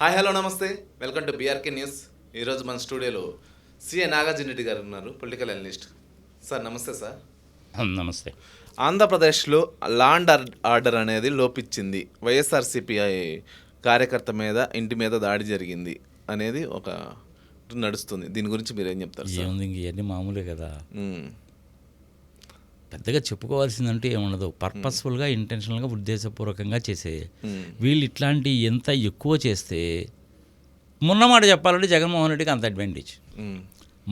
Hi hello నమస్తే, welcome to BRK news. ఈరోజు మన స్టూడియోలో సిఏ నాగార్జున రెడ్డి గారు ఉన్నారు, పొలిటికల్ అనలిస్ట్. సార్ నమస్తే సార్. నమస్తే. ఆంధ్రప్రదేశ్లో లా అండ్ ఆర్డర్ అనేది లోపించింది, వైఎస్ఆర్సీపీ కార్యకర్త మీద ఇంటి మీద దాడి జరిగింది అనేది ఒక నడుస్తుంది. దీని గురించి మీరు ఏం చెప్తారు సార్? ఏముంది, ఇంక ఇవన్నీ మామూలే కదా, పెద్దగా చెప్పుకోవాల్సిందంటే ఏముండదు. పర్పస్ఫుల్గా ఇంటెన్షనల్గా ఉద్దేశపూర్వకంగా చేసే వీళ్ళు ఇట్లాంటి ఎంత ఎక్కువ చేస్తే, మొన్నమాట చెప్పాలంటే జగన్మోహన్ రెడ్డికి అంత అడ్వాంటేజ్.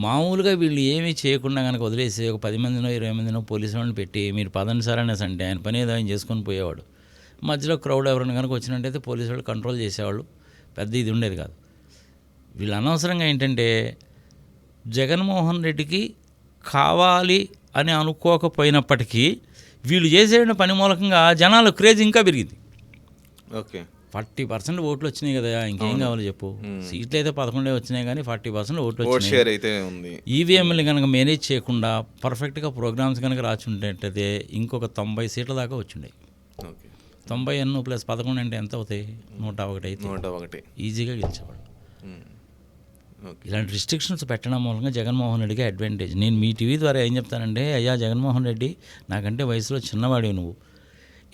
మామూలుగా వీళ్ళు ఏమీ చేయకుండా కనుక వదిలేసి ఒక 10 మందినో 20 మందినో పోలీసు వాళ్ళని పెట్టి మీరు పదండి సార్ అనేసి అంటే ఆయన పని ఏదో ఆయన చేసుకొని పోయేవాడు. మధ్యలో క్రౌడ్ ఎవరైనా కనుక వచ్చినట్టయితే పోలీసు వాళ్ళు కంట్రోల్ చేసేవాళ్ళు, పెద్ద ఇది ఉండేది కాదు. వీళ్ళు అనవసరంగా ఏంటంటే జగన్మోహన్ రెడ్డికి కావాలి అని అనుకోకపోయినప్పటికీ వీళ్ళు చేసే పని మూలకంగా జనాల క్రేజ్ ఇంకా పెరిగింది. ఓకే, 40% ఓట్లు వచ్చినాయి కదా, ఇంకేం కావాలి చెప్పు. సీట్లు అయితే 11 వచ్చినాయి కానీ 40% ఓట్లు వచ్చినాయి. ఈవీఎంలు కనుక మేనేజ్ చేయకుండా పర్ఫెక్ట్గా ప్రోగ్రామ్స్ కనుక రాచుంటే ఇంకొక 90 సీట్ల దాకా వచ్చిండే. 90 ప్లస్ 11 అంటే ఎంత అవుతాయి? 101 అయితే 101 ఈజీగా గెలిచేవాడు. ఇలాంటి రిస్ట్రిక్షన్స్ పెట్టడం మూలంగా జగన్మోహన్ రెడ్డికి అడ్వాంటేజ్. నేను మీ టీవీ ద్వారా ఏం చెప్తానంటే, అయ్యా జగన్మోహన్ రెడ్డి, నాకంటే వయసులో చిన్నవాడివి నువ్వు,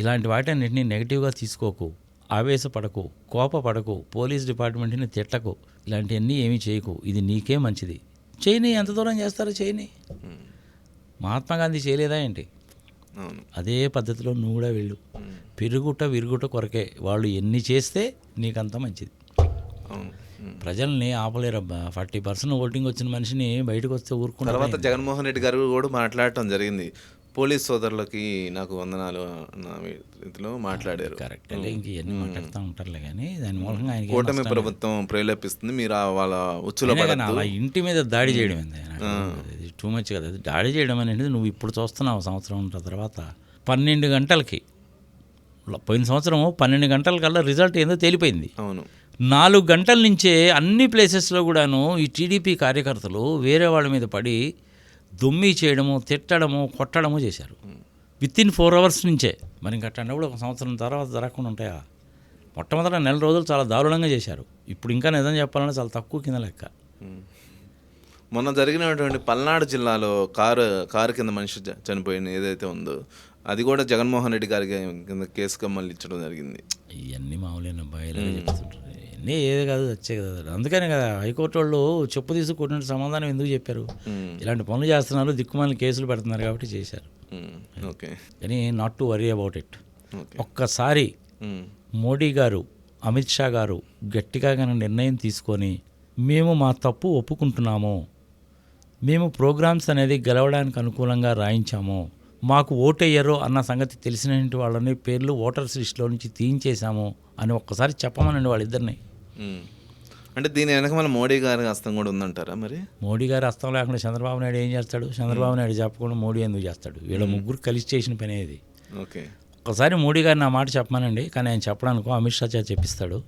ఇలాంటి వాటన్నిటిని నెగిటివ్గా తీసుకోకు, ఆవేశపడకు, కోపపడకు, పోలీస్ డిపార్ట్మెంట్ని తిట్టకు, ఇలాంటివన్నీ ఏమీ చేయకు, ఇది నీకే మంచిది. చేయని, ఎంత దూరం చేస్తారో చేయని. మహాత్మా గాంధీ చేయలేదా ఏంటి? అదే పద్ధతిలో నువ్వు కూడా వెళ్ళు. పెరుగుట విరుగుట కొరకే, వాళ్ళు ఎన్ని చేస్తే నీకంత మంచిది. ప్రజల్ని ఆపలేరబ్బా. 40% ఓటింగ్ వచ్చిన మనిషిని బయటకు వస్తే ఊరుకున్న తర్వాత జగన్మోహన్ రెడ్డి గారు కూడా మాట్లాడటం జరిగింది. పోలీస్ సోదరులకి నాకు వందనాలు అన్న రీతిలో మాట్లాడారు. కరెక్ట్, ఇంక ఇవన్నీ మాట్లాడుతూ ఉంటారులే కానీ దాని మూలంగా ఆయన కూటమి ప్రభుత్వం ప్రేరేపిస్తుంది, మీరు వాళ్ళ ఉచ్చులో అలా ఇంటి మీద దాడి చేయడం ఏంది టూ మచ్ కదా. దాడి చేయడం అనేది నువ్వు ఇప్పుడు చూస్తున్నావు, సంవత్సరం తర్వాత 12 గంటలకి, పోయిన సంవత్సరం 12 గంటలకల్లా రిజల్ట్ ఏందో తేలిపోయింది. అవును, 4 గంటల నుంచే అన్ని ప్లేసెస్లో కూడాను ఈ టీడీపీ కార్యకర్తలు వేరే వాళ్ళ మీద పడి దుమ్మి చేయడము, తిట్టడము, కొట్టడము చేశారు. విత్ ఇన్ 4 hours నుంచే. మరి ఇంకా అన్నప్పుడు ఒక సంవత్సరం తర్వాత జరగకుండా ఉంటాయా? మొట్టమొదట 4 రోజులు చాలా దారుణంగా చేశారు. ఇప్పుడు ఇంకా నిజం చెప్పాలంటే చాలా తక్కువ కింద లెక్క. మొన్న జరిగినటువంటి పల్నాడు జిల్లాలో కారు కింద మనిషి చనిపోయిన ఏదైతే ఉందో, అది కూడా జగన్మోహన్ రెడ్డి గారికి కింద కేసుగా మళ్ళీ ఇచ్చడం జరిగింది. ఇవన్నీ మామూలైన అబ్బాయిలు చెప్తుంటారు. ఇవన్నీ ఏది కాదు, వచ్చే కదా. అందుకనే కదా హైకోర్టు వాళ్ళు చెప్పు తీసుకుంటున్న సమాధానం ఎందుకు చెప్పారు? ఇలాంటి పనులు చేస్తున్నారు, దిక్కుమాలిన కేసులు పెడుతున్నారు కాబట్టి చేశారు. ఓకే, కానీ not to worry about it. ఒక్కసారి మోడీ గారు, అమిత్ షా గారు గట్టిగా కానీ నిర్ణయం తీసుకొని మేము మా తప్పు ఒప్పుకుంటున్నాము, మేము ప్రోగ్రామ్స్ అనేది గెలవడానికి అనుకూలంగా రాయించాము, మాకు ఓటేయ్యరు అన్న సంగతి తెలిసిన వాళ్ళని పేర్లు ఓటర్స్ లిస్టులో నుంచి తీయించేశాము అని ఒక్కసారి చెప్పమనండి వాళ్ళిద్దరిని. అంటే దీని వెనక మన మోడీ గారి హస్తం కూడా ఉందంటారా? మరి మోడీ గారి హస్తం లేకుండా చంద్రబాబు నాయుడు ఏం చేస్తాడు? చంద్రబాబు నాయుడు చెప్పకుండా మోడీ ఎందుకు చేస్తాడు? వీళ్ళ ముగ్గురు కలిసి చేసిన పని ఇది. ఓకే, ఒక్కసారి మోడీ గారు నా మాట చెప్పమానండి, కానీ ఆయన చెప్పడానికో అమిత్ షా చెప్పిస్తాడు.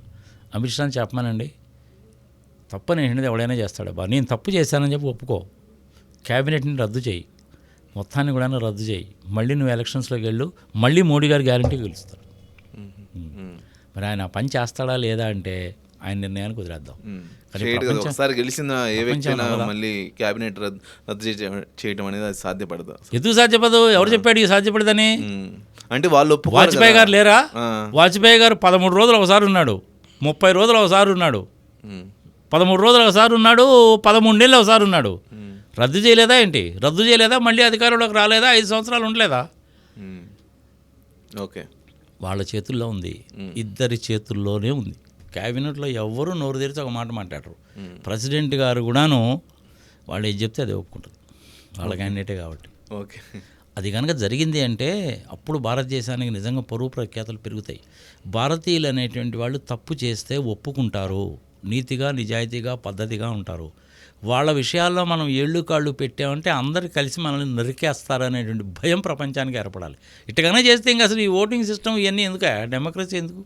అమిత్ షాని చెప్పమానండి, తప్పని ఏంటిది ఎవడైనా చేస్తాడు. అబ్బా నేను తప్పు చేశానని చెప్పి ఒప్పుకో, క్యాబినెట్ని రద్దు చేయి, మొత్తాన్ని కూడా రద్దు చేయి, మళ్ళీ నువ్వు ఎలక్షన్స్లోకి వెళ్ళు, మళ్ళీ మోడీ గారు గ్యారంటీ గెలుస్తాడు. మరి ఆయన పని చేస్తాడా లేదా అంటే ఆయన నిర్ణయానికి వదిలేద్దాం. ఒకసారి గెలిచిన ఏ వ్యక్తి మళ్ళీ క్యాబినెట్ రద్దు చేయడం అనేది అది సాధ్యపడదు. ఎందుకు సాధ్యపడదు? ఎవరు చెప్పాడు ఇది సాధ్యపడదని? అంటే వాళ్ళు వాజ్పేయి గారు లేరా? వాజ్పేయి గారు 13 రోజులు ఒకసారి ఉన్నాడు, 30 రోజులు ఒకసారి ఉన్నాడు, 13 రోజులు ఒకసారి ఉన్నాడు, 13 నెలలు ఒకసారి ఉన్నాడు. రద్దు చేయలేదా ఏంటి? రద్దు చేయలేదా? మళ్ళీ అధికారంలోకి రాలేదా? 5 సంవత్సరాలు ఉండలేదా? ఓకే, వాళ్ళ చేతుల్లో ఉంది, ఇద్దరి చేతుల్లోనే ఉంది. క్యాబినెట్లో ఎవరు నోరు తెరిచి ఒక మాట మాట్లాడరు. ప్రెసిడెంట్ గారు కూడాను వాళ్ళు ఏది చెప్తే అది ఒప్పుకుంటుంది, వాళ్ళ క్యాండిడేటే కాబట్టి. ఓకే, అది కనుక జరిగింది అంటే అప్పుడు భారతదేశానికి నిజంగా పరువు ప్రఖ్యాతలు పెరుగుతాయి. భారతీయులు అనేటువంటి వాళ్ళు తప్పు చేస్తే ఒప్పుకుంటారు, నీతిగా నిజాయితీగా పద్ధతిగా ఉంటారు. వాళ్ళ విషయాల్లో మనం ఏళ్ళు కాళ్ళు పెట్టామంటే అందరు కలిసి మనల్ని నరికేస్తారనేటువంటి భయం ప్రపంచానికి ఏర్పడాలి. ఇట్టగానే చేస్తే ఇంకా అసలు ఈ ఓటింగ్ సిస్టమ్ ఇవన్నీ ఎందుకు? డెమోక్రసీ ఎందుకు?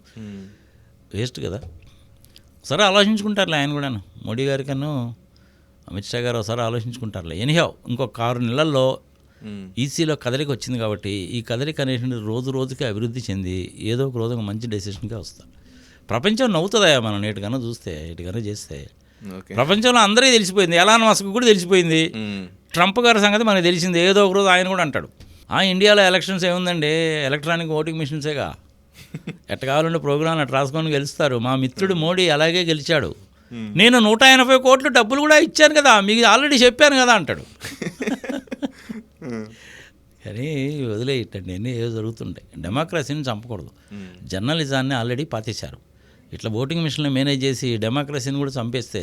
వేస్ట్ కదా. ఒకసారి ఆలోచించుకుంటారులే ఆయన కూడా, మోడీ గారి కన్నా అమిత్ షా గారు ఒకసారి ఆలోచించుకుంటారులే. ఎనీహౌ ఇంకొక 6 నెలల్లో ఈసీలో కదలిక వచ్చింది కాబట్టి ఈ కదలిక అనేటువంటి రోజు రోజుకి అభివృద్ధి చెంది ఏదో ఒక రోజు మంచి డెసిషన్గా వస్తారు. ప్రపంచం నవ్వుతుందా మనం ఎటుకన్నా చూస్తే ఎటుకన్నా చేస్తే. ఓకే. ప్రపంచంలో అందరికీ తెలిసిపోయింది, ఎలాన్ మస్క్ కూడా తెలిసిపోయింది, ట్రంప్ గారి సంగతి మనకు తెలిసింది. ఏదో ఒక రోజు ఆయన కూడా అంటాడు, ఇండియాలో ఎలక్షన్స్ ఏముందండి, ఎలక్ట్రానిక్ ఓటింగ్ మిషన్సేగా, ఎట్ట కావాలంటే ప్రోగ్రాంలు అట్లా రాసుకొని గెలుస్తారు. మా మిత్రుడు మోడీ అలాగే గెలిచాడు, నేను 180 కోట్లు డబ్బులు కూడా ఇచ్చాను కదా, మీకు ఆల్రెడీ చెప్పాను కదా అంటాడు. కానీ వదిలేయటండి, అన్నీ ఏదో జరుగుతుంటాయి. డెమోక్రసీని చంపకూడదు, జర్నలిజాన్ని ఆల్రెడీ పాతేశారు. ఇట్లా ఓటింగ్ మిషన్లు మేనేజ్ చేసి డెమోక్రసీని కూడా చంపేస్తే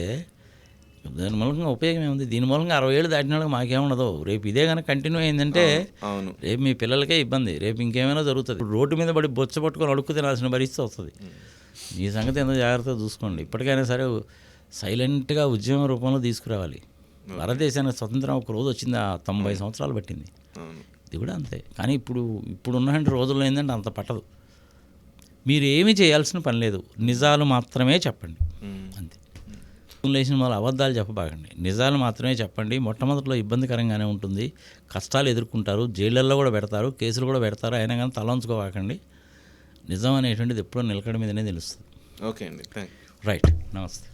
దాని మూలంగా ఉపయోగం ఏముంది? దీని మూలంగా 60 ఏళ్ళు దాటినాడు మాకేముండదు. రేపు ఇదే కనుక కంటిన్యూ అయిందంటే రేపు మీ పిల్లలకే ఇబ్బంది, రేపు ఇంకేమైనా జరుగుతుంది. రోడ్డు మీద పడి బొచ్చ పట్టుకొని అడుక్కు తినాల్సిన పరిస్థితి వస్తుంది. ఈ సంగతి ఎంతో జాగ్రత్తగా చూసుకోండి. ఇప్పటికైనా సరే సైలెంట్గా ఉద్యమం రూపంలో తీసుకురావాలి. భారతదేశానికి స్వతంత్రం ఒక రోజు వచ్చింది, 90 సంవత్సరాలు పట్టింది. ఇది కూడా అంతే. కానీ ఇప్పుడున్న రోజుల్లో ఏంటంటే అంత పట్టదు. మీరు ఏమీ చేయాల్సిన పని లేదు, నిజాలు మాత్రమే చెప్పండి, అంతే. లేచిన వాళ్ళు అబద్ధాలు చెప్పబాకండి, నిజాలు మాత్రమే చెప్పండి. మొట్టమొదటిలో ఇబ్బందికరంగానే ఉంటుంది, కష్టాలు ఎదుర్కొంటారు, జైళ్ళల్లో కూడా పెడతారు, కేసులు కూడా పెడతారు, అయినా కానీ తలంచుకోవాకండి. నిజం అనేటువంటిది ఎప్పుడో నిలకడ మీదనే తెలుస్తుంది. ఓకే అండి, థ్యాంక్ యూ. రైట్, నమస్తే.